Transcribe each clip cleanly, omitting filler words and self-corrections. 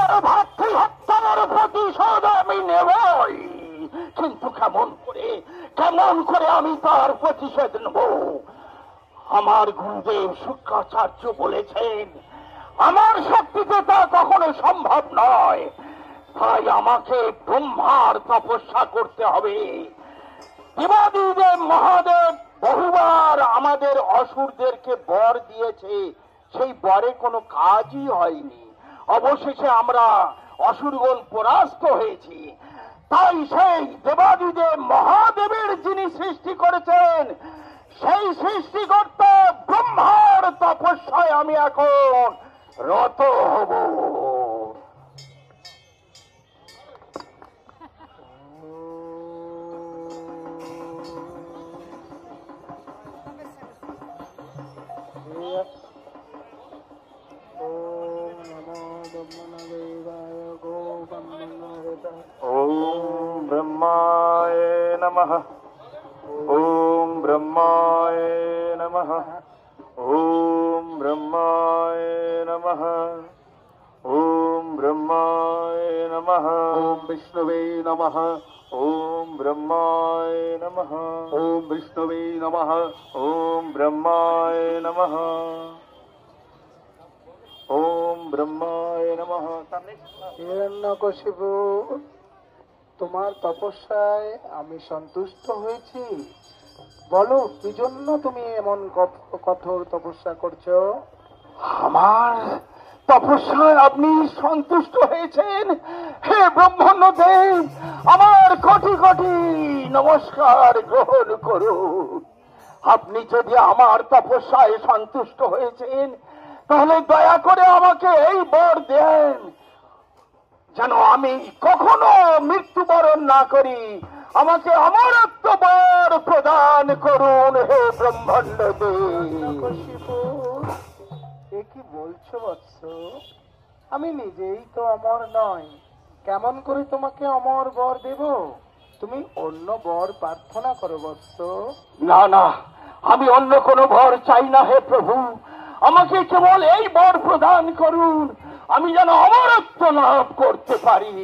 আমার ভাতৃহত্যার প্রতিশোধ আমি নেবই, কিন্তু কেমন করে আমি তার প্রতিশোধ নেব? আমার গুরুদেব শুক্রাচার্য বলেছেন আমার শক্তিতে তা কখনো সম্ভব নয়, তাই আমাকে ব্রহ্মার তপস্যা করতে হবে। দেবাদিদেব মহাদেব বহুবার আমাদের অসুরদেরকে বর দিয়েছে, সেই বরে কোনো কাজই হয়নি। অবশেষে আমরা অসুরগণ পরাস্ত হয়েছি। তাই সেই দেবাদিদেব মহাদেবের যিনি সৃষ্টি করেছেন, সেই সৃষ্টিকর্তা ব্রহ্মার তপস্যায় আমি এখন রত হব। ओम ब्रह्माय नमः। ओम ब्रह्माय नमः। ओम ब्रह्माय नमः। ओम ब्रह्माय नमः। ओम विष्णुवे नमः। ओम ब्रह्माय नमः। ओम विष्णुवे नमः। ओम ब्रह्माय नमः। ओम ब्रह्माय नमः। হিরণ্যকশিপু, তোমার তপস্যায় আমি সন্তুষ্ট হয়েছি। বলো, কি জন্য তুমি এমন কঠোর তপস্যা করছো? আমার তপস্যায় আপনি সন্তুষ্ট হয়েছেন? হে ব্রহ্মণ্যদেব, আমার কোটি কোটি নমস্কার গ্রহণ করুন। আপনি যদি আমার তপস্যায় সন্তুষ্ট হয়েছেন, তাহলে দয়া করে আমাকে এই বর দেন, যেন আমি কখনো মৃত্যুবরণ না করি। আমাকে অমরত্ব বর প্রদান করুন হে ব্রহ্মণ্যদেব। এ কি বলছো বৎস? আমি নিজেই তো অমর নই, কেমন করে তোমাকে অমর বর দেব? তুমি অন্য বর প্রার্থনা করো বৎস। না না, আমি অন্য কোনো বর চাই না হে প্রভু। আমাকে কেবল এই বর প্রদান করুন, আমি যেন অমরত্ব লাভ করতে পারি।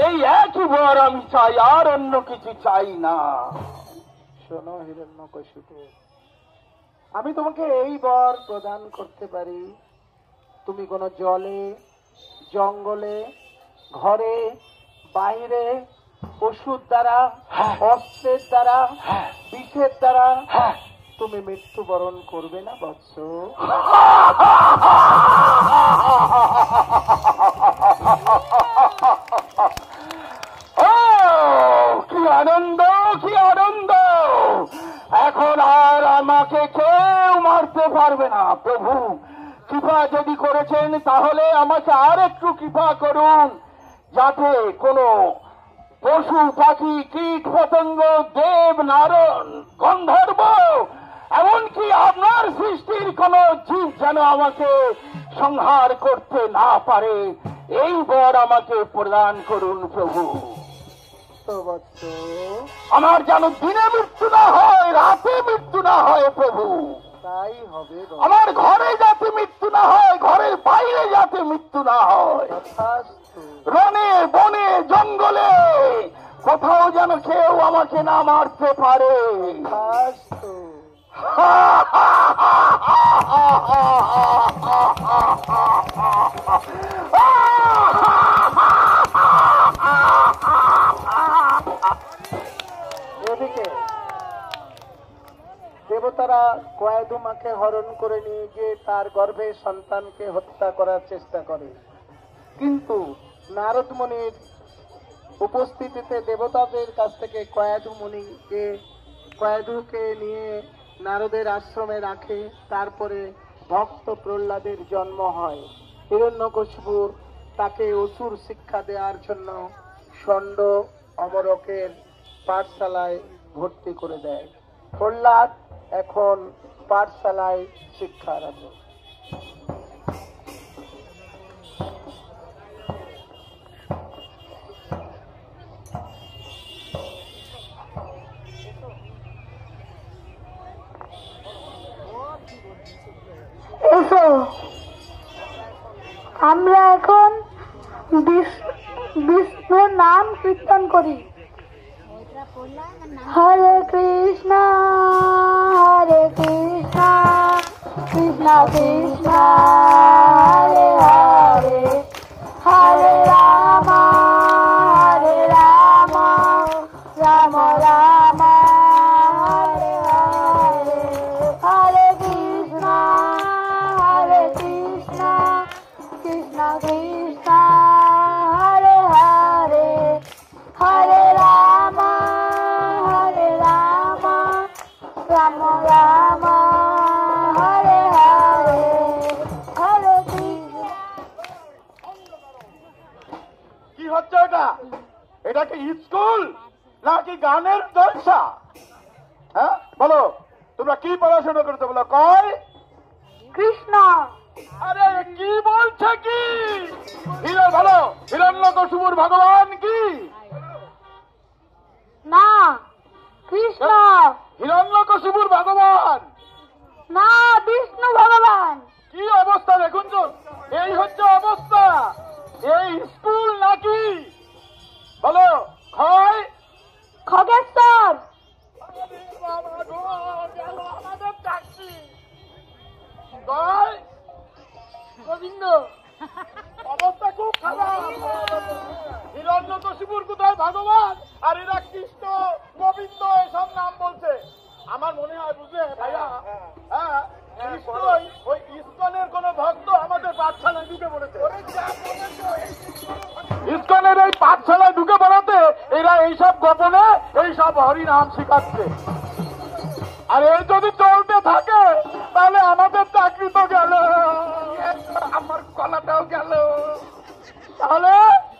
এই একই বর আমি চাই, আর অন্য কিছু চাই না। শোনো হিরণ্যকশিপু, আমি তোমাকে এই বর প্রদান করতে পারি। তুমি কোনো জলে, জঙ্গলে, ঘরে, বাইরে, ওষুধ দ্বারা, অস্ত্রের দ্বারা, বিষের দ্বারা তুমি মৃত্যুবরণ করবে না বৎস। কি আনন্দ, কি আনন্দ! এখন আর আমাকে কেউ মারতে পারবে না। প্রভু কৃপা যদি করেছেন, তাহলে আমাকে আর একটু কৃপা করুন, যাতে কোনো পশু পাখি, কীট পতঙ্গ, দেব নারণ, গন্ধর্ব, এমনকি আপনার সৃষ্টির কোন জীব যেন আমাকে সংহার করতে না পারে। এই বর আমাকে প্রদান করুন প্রভু। আমার যেন দিনে মৃত্যু না হয়, রাতে মৃত্যু না হয় প্রভু। তাই হবে। আমার ঘরে যাতে মৃত্যু না হয়, ঘরের বাইরে যাতে মৃত্যু না হয়। রনে বনে জঙ্গলে কোথাও যেন কেউ আমাকে না মারতে পারে। এদিকে দেবতারা কয়েদুমাকে হরণ করে নিয়ে গিয়ে তার গর্ভে সন্তানকে হত্যা করার চেষ্টা করে, কিন্তু নারদ মুনির উপস্থিতিতে দেবতাদের কাছ থেকে কয়েদুকে নিয়ে নারদের আশ্রমে রাখে। তারপরে ভক্ত প্রহ্লাদের জন্ম হয়। হিরণ্যকশিপু তাকে অসুর শিক্ষা দেওয়ার জন্য ষণ্ড অমরকের পাঠশালায় ভর্তি করে দেয়। প্রহ্লাদ এখন পাঠশালায় শিক্ষারত। এসো, আমরা এখন বিষ্ণুর নাম কীর্তন করি। হরে কৃষ্ণ কৃষ্ণ কৃষ্ণ হরে হরে, হরে রাম রাম রাম হরে হরে, হরে কৃষ্ণ কৃষ্ণ কৃষ্ণ হরে হরে, হরে রাম রাম রাম হরে হরে, হরে কৃষ্ণ। কি হচ্ছে এটা? এটা কি স্কুল নাকি গানের জলসা? হ্যাঁ বলো, তোমরা কি পড়াশোনা করতে বলো? কয় কৃষ্ণ। আরে কি বলছে কি? ভালো, হিরণ্যকশিপুর ভগবান কি? না কৃষ্ণ। হিরণ্যকশিপুর ভগবান না বিষ্ণু ভগবান। কি অবস্থা দেখুন তো, এই হচ্ছে অবস্থা। এই স্কুল নাকি? বলো ক্ষয় খগেশ্বর। গোবিন্দ। অবস্থা খুব খারাপ। হিরণ্যকশিপুর কোথায় ভগবান, আর এরা কৃষ্ণ গোবিন্দ এসব নাম বলছে। আমার মনে হয় বুঝলে ভাইয়া, হ্যাঁ নিশ্চয়ই ওই ইস্কনের কোন ভক্ত আমাদের পাঠশালায় ঢুকে পড়েছে। ইস্কনের এই পাঠশালায় ঢুকে পড়াতে এরা এইসব গোপনে এইসব হরিনাম শিখাচ্ছে। আর এই যদি চলতে থাকে তাহলে আমাদের চাকরি তো গেল, আমার কলাটাও গেল। তাহলে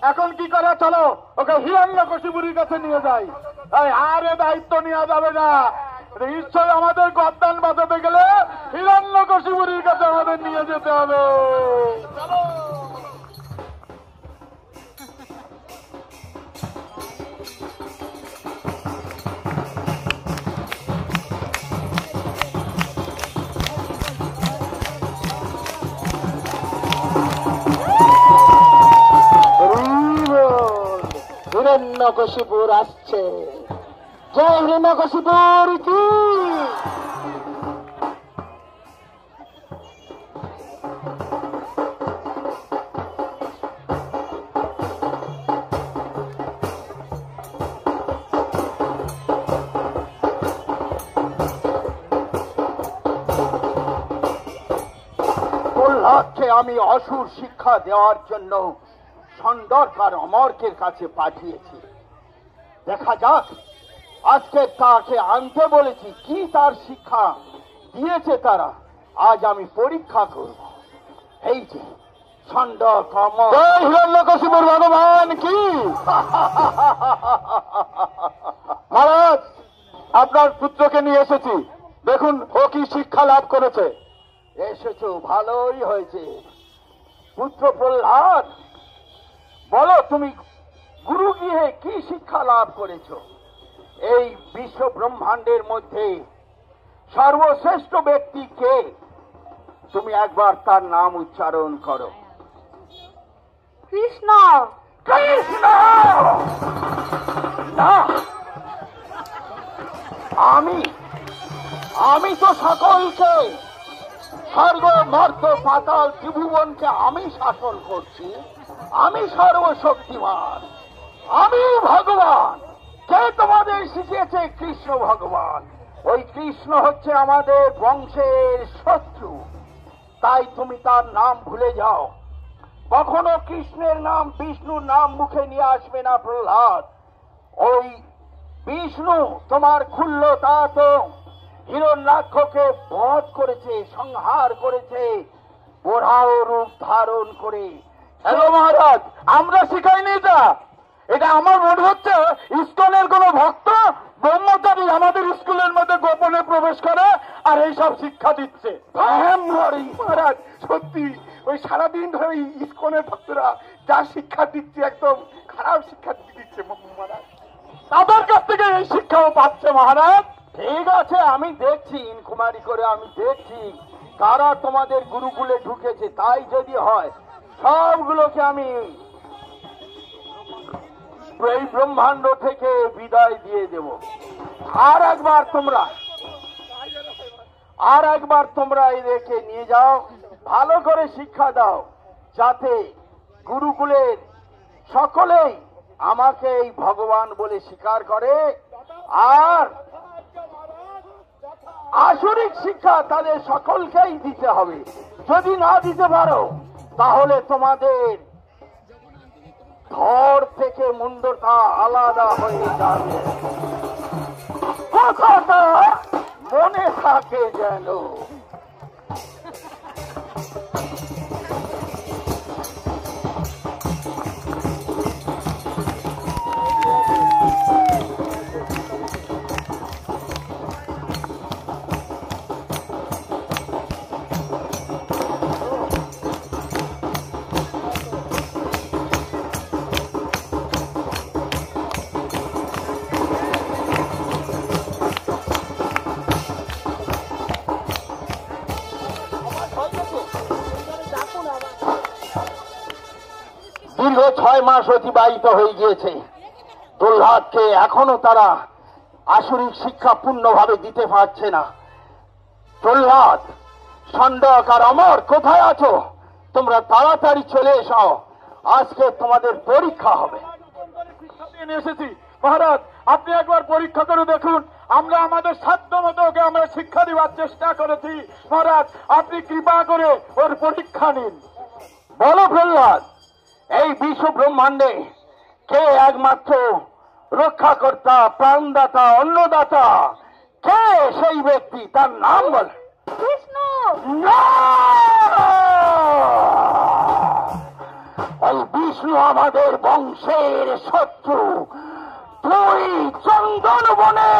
এখন কি করে? চলো ওকে হিরণ্যকশিপুরীর কাছে নিয়ে যাই। আর এ দায়িত্ব নেওয়া যাবে না। নিশ্চয় আমাদের গদ্দান বাজাতে গেলে হিরণ্যকশিপুরীর কাছে আমাদের নিয়ে যেতে হবে। হিরণ্যকশিপুর আসছে। জয় হিরণ্যকশিপুর কি। প্রহ্লাদকে আমি অসুর শিক্ষা দেওয়ার জন্য সন্দর্কার অমরকের কাছে পাঠিয়েছি। দেখা যাক, আজকে তাকে আনতে বলেছি, কি তার শিক্ষা দিয়েছে তারা, আজ আমি পরীক্ষা করব। এই যে সন্দর্ক অমর। হিরণ্যকশিপুর ভগবান কি। মহারাজ, আপনার পুত্রকে নিয়ে এসেছি, দেখুন ও কি শিক্ষা লাভ করেছে। এসেছো, ভালোই হয়েছে। পুত্র প্রহ্লাদ, বলো তুমি গুরু গৃহে কি শিক্ষা লাভ করেছ? এই বিশ্ব ব্রহ্মাণ্ডের মধ্যে সর্বশ্রেষ্ঠ ব্যক্তি কে? তুমি একবার তার নাম উচ্চারণ করো। কৃষ্ণ। কৃষ্ণ না, আমি তো সকলকে, স্বর্গ মর্ত পাতাল ত্রিভুবনকে আমি শাসন করছি। আমি সর্বশক্তিমান, আমি ভগবান। কে তোমাদের শিখিয়েছে? কৃষ্ণ ভগবান। ওই কৃষ্ণ হচ্ছে আমাদের বংশের শত্রু, তাই তুমি তার নাম ভুলে যাও। কখনো কৃষ্ণের নাম, বিষ্ণুর নাম মুখে নিয়ে আসবে না প্রহ্লাদ। ওই বিষ্ণু তোমার খুল্ল তা তো হিরণ্যাক্ষকে বধ করেছে, সংহার করেছে, বোড়াও রূপ ধারণ করে। হ্যালো মহারাজ, আমরা শিখাইনি এটা। এটা আমার মনে হচ্ছে ইস্কনের কোন ভক্ত ব্রহ্মচারী আমাদের স্কুলের মধ্যে গোপনে প্রবেশ করে আর এইসব শিক্ষা দিচ্ছে। মহারাজ সত্যি, ওই সারাদিন ধরে ইস্কনের ভক্তরা যা শিক্ষা দিচ্ছে একদম খারাপ শিক্ষা দিচ্ছে মহারাজ। তাদের কাছ থেকে এই শিক্ষাও পাচ্ছে মহারাজ। ঠিক আছে, আমি দেখছি, ইনকুমারি করে আমি দেখছি কারা তোমাদের গুরুকুলে ঢুকেছে। তাই যদি হয় সবগুলোকে আমি এই ব্রহ্মাণ্ড থেকে বিদায় দিয়ে দেব। আর একবার তোমরা এদেরকে নিয়ে যাও, ভালো করে শিক্ষা দাও, যাতে গুরুকুলের সকলেই আমাকে এই ভগবান বলে স্বীকার করে। আর আসরিক শিক্ষা তাদের সকলকেই দিতে হবে। যদি না দিতে পারো তাহলে তোমাদের ধর থেকে মুন্ডটা আলাদা হয়ে যাবে। কথাটা মনে থাকে যেন। দীর্ঘ 6 মাস অতিবাহিত হয়ে গিয়েছে। প্রহ্লাদকে এখনো তারা আসরিক শিক্ষা পূর্ণভাবে দিতে পারছে না। প্রহ্লাদ, ষণ্ডক আর অমর কোথায় আছো? তোমরা তাড়াতাড়ি চলে এসো, আজকে তোমাদের পরীক্ষা হবে। এসেছি মহারাজ, আপনি একবার পরীক্ষা করে দেখুন। আমরা আমাদের সাধ্য মতো ওকে আমরা শিক্ষা দেওয়ার চেষ্টা করেছি। মহারাজ, আপনি কৃপা করে ওর পরীক্ষা নিন। বলো প্রহ্লাদ, এই বিশ্ব ব্রহ্মাণ্ডে কে একমাত্র রক্ষাকর্তা, প্রাণদাতা, অন্নদাতা? কে সেই ব্যক্তি? তার নাম বল। বিষ্ণু। এই বিষ্ণু আমাদের বংশের শত্রু। তুই চন্দন বনে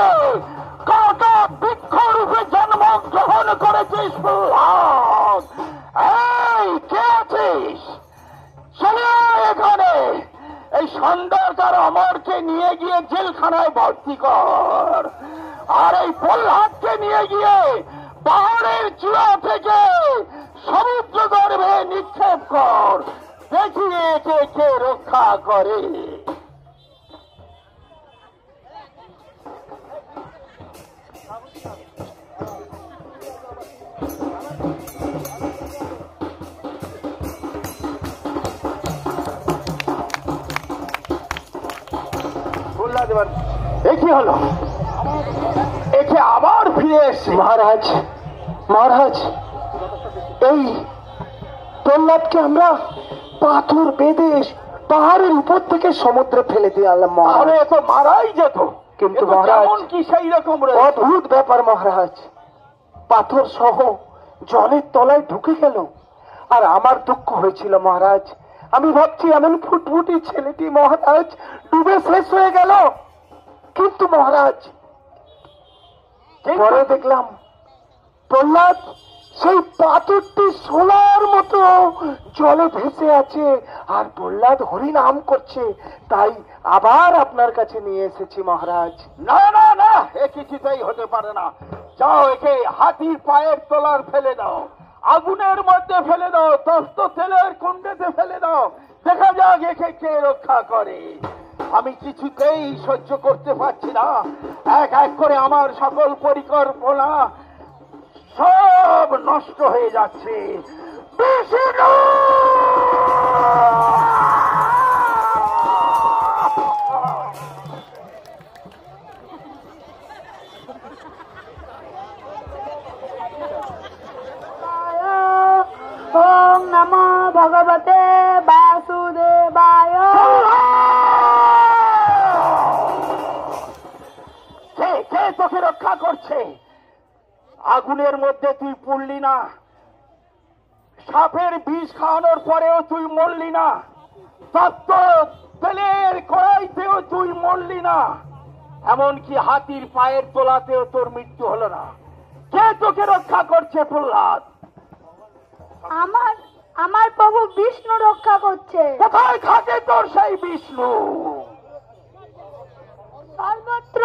কত বৃক্ষ রূপে জন্মগ্রহণ করেছিস প্রহ্লাদ। এই কে আছিস? চলে এখানে। এই ষণ্ডক আর অমরকে নিয়ে গিয়ে জেলখানায় ভর্তি কর, আর এই প্রহ্লাদকে নিয়ে গিয়ে পাহাড়ের চূড়া থেকে সমুদ্র গর্ভে নিক্ষেপ কর। দেখি একে কে রক্ষা করে। কি হলো? একে আবার ফিরে এসছে। মহারাজ, মহারাজ, এই প্রহ্লাদকে আমরা পাথর বেঁধে পাহাড়ের উপর থেকে সমুদ্রে ফেলে দিয়ে আনলাম মহারাজ। তাহলে এ তো মারাই যেত। কিন্তু মহারাজ, কি সেই রকম অদ্ভুত ব্যাপার মহারাজ, পাথর সহ জলের তলায় ঢুকে গেল। আর আমার দুঃখ হয়েছিল মহারাজ। আমি ভাবছি এমন ফুটফুটি ছেলেটি মহারাজ ডুবে শেষ হয়ে গেল। কিন্তু মহারাজ, পরে দেখলাম প্রহ্লাদ সেই পাথরটি সোনার মতো জলে ভেসে আছে, আর প্রহ্লাদ হরিনাম করছে। তাই আবার আপনার কাছে নিয়ে এসেছি মহারাজ। না না না, এ কিছুতেই হতে পারে না। যাও, একে হাতির পায়ের তলার ফেলে দাও, আগুনের মধ্যে ফেলে দাও, তস্ত তেলের কুণ্ডেতে ফেলে দাও। দেখা যাক একে কে রক্ষা করে। আমি কিছুতেই সহ্য করতে পারছি না। এক এক করে আমার সকল পরিকল্পনা সব নষ্ট হয়ে যাচ্ছে। বিষ্ণু! ওম নমো ভগবতে বাসুদেবায়। কে তোকে রক্ষা করছে? আগুনের মধ্যে তুই পড়লি না, সাপের বিষ খাওয়ানোর পরেও তুই মরলি না, তত্ত্ব তেলের কড়াইতেও তুই মরলি না, এমনকি হাতির পায়ের তোলাতেও তোর মৃত্যু হলো না। কে তোকে রক্ষা করছে প্রহ্লাদ? আমার প্রভু বিষ্ণু রক্ষা করছে। কোথায় থাকে তোর সেই বিষ্ণু? সর্বত্র।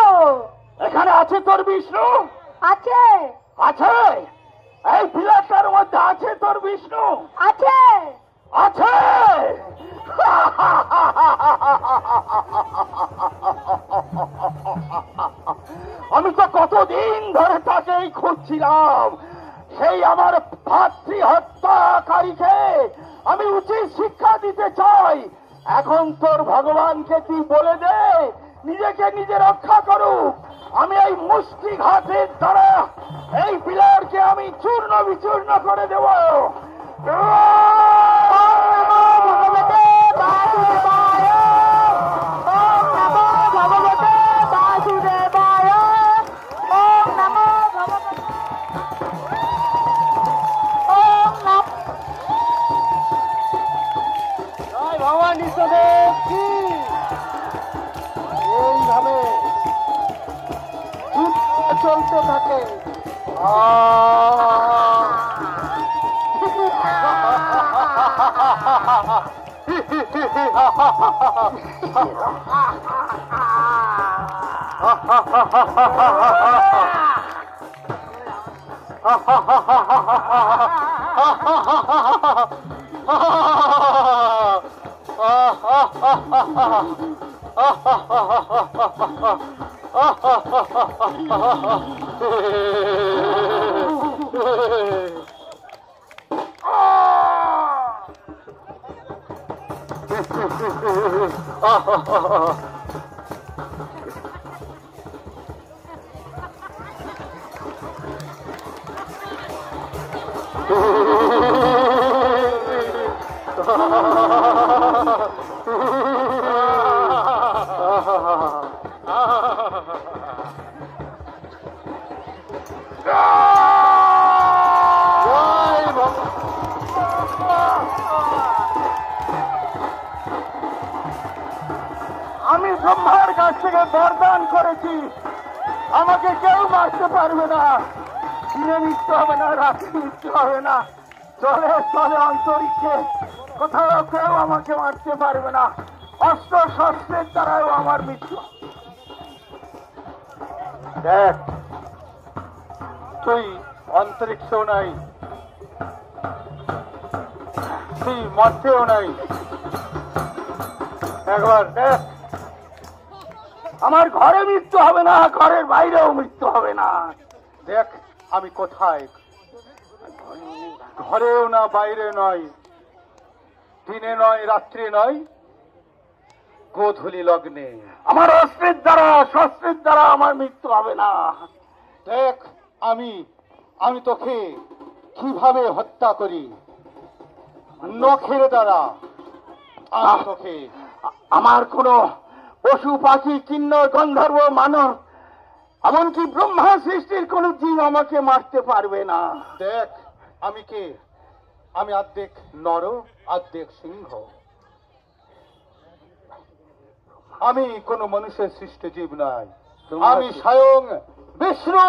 এখানে আছে তোর বিষ্ণু? আছে। আছে? এই বিলাসের মধ্যে আছে তোর বিষ্ণু? আছে। আছে। কতদিন ধরে তাকেই খুঁজছিলাম। সেই আমার ভাতৃ হত্যাকারীকে আমি উচিত শিক্ষা দিতে চাই। এখন তোর ভগবানকে তুই বলে দে নিজেকে নিজে রক্ষা করুক। আমি এই মুষ্টিঘাতের দ্বারা এই পিলারকে আমি চূর্ণ বিচূর্ণ করে দেব। ভগবান ইষ্টদেব কি এইভাবে যুদ্ধ চলতে থাকে। আমি ব্রহ্মার কাছ থেকে বরদান করেছি, আমাকে কেউ মারতে পারবে না। দিনে মৃত্যু হবে না, রাত্রে মৃত্যু হবে না, চলে চলে অন্তরিক্ষে কোথাও কেউ আমাকে মারতে পারবে না। অস্ত্র শস্ত্রের দ্বারাও আমার মৃত্যু। দেখ, তুই অন্তরিক্ষেও নাই, তুই মধ্যেও নাই। একবার দেখ, আমার ঘরে মৃত্যু হবে না, ঘরের বাইরেও মৃত্যু হবে না। দেখ আমি কোথায়, ঘরেও না বাইরে নয়, দিনে নয় রাত্রি নয়, গোধূলি লগ্নে। আমার অস্ত্রের দ্বারা শস্ত্রের দ্বারা আমার মৃত্যু হবে না। দেখ আমি তোকে কিভাবে হত্যা করি, নখের দ্বারা। আমি তোকে, আমার কোনো পশু পাখি কিন্নর গন্ধর্ব মানব এমনকি ব্রহ্মা সৃষ্টির কোন জীব আমাকে মারতে পারবে না। দেখ আমি কে, আমি অর্ধেক নর অর্ধেক সিংহ। আমি কোন মানুষের সৃষ্ট জীব নাই, আমি স্বয়ং বিষ্ণু।